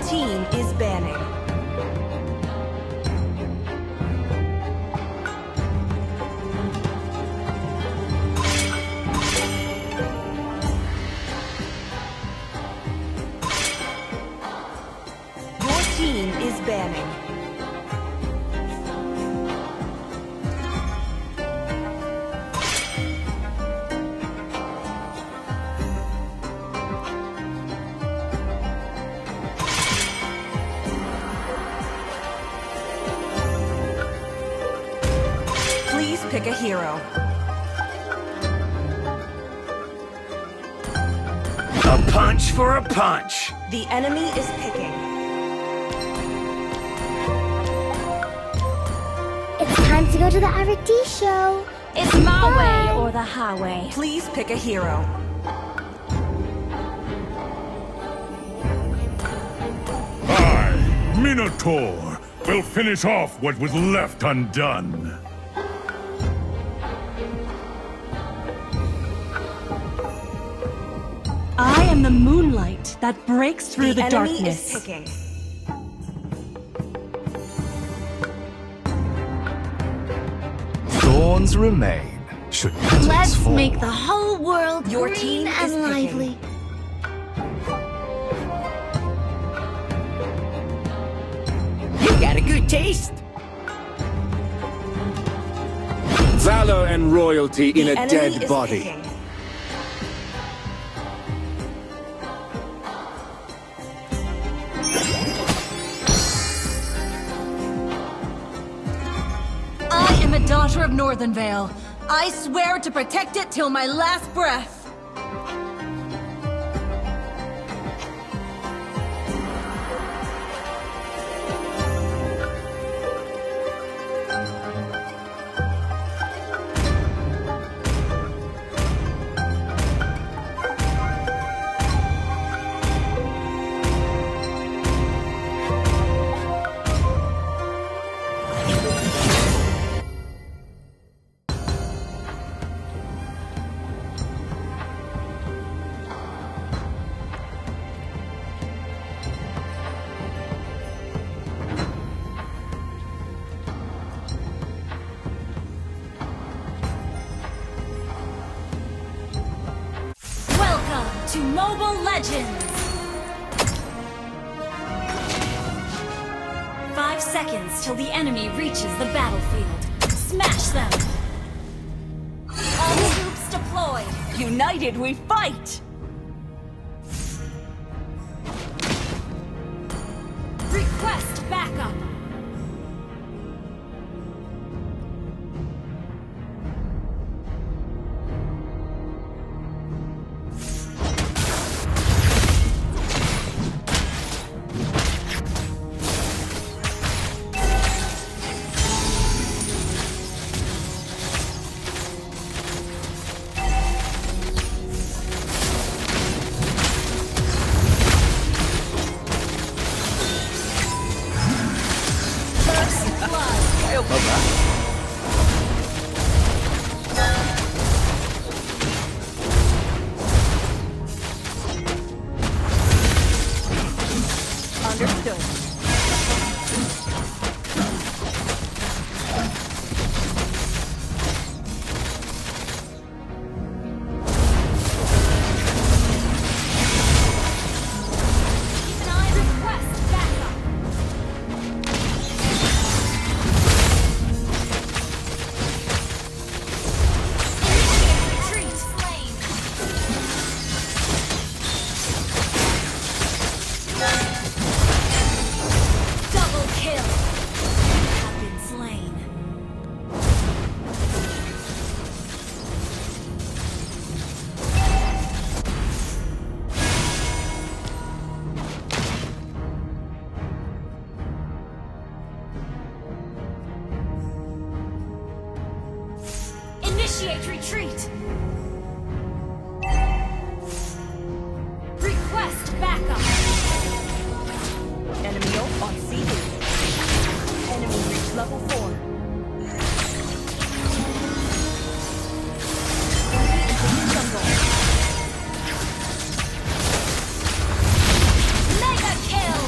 team is banning. Your team is banning. Please pick a hero. A punch for a punch. The enemy is picking. It's time to go to the R&D show. It's my way or the highway. Please pick a hero. I, Minotaur, will finish off what was left undone. I am the moonlight that breaks through the enemy darkness. is picking. Thorns remain. Should petals Let's fall. make the whole world Your green team is and picking. lively. You got a good taste. Valor and royalty in The a enemy dead is body. picking. I am a daughter of Northernvale. I swear to protect it till my last breath. Welcome to Mobile Legends! 5 seconds till the enemy reaches the battlefield. Smash them! All troops deployed! United we fight! Request backup! Understood. I request backup! Retreat! Slain! Double kill! You have been slain. Initiate retreat! Request backup! Enemy ult on CD. Enemy reach level 4. Jungle. Mega kill!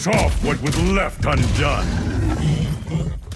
finish off what was left undone.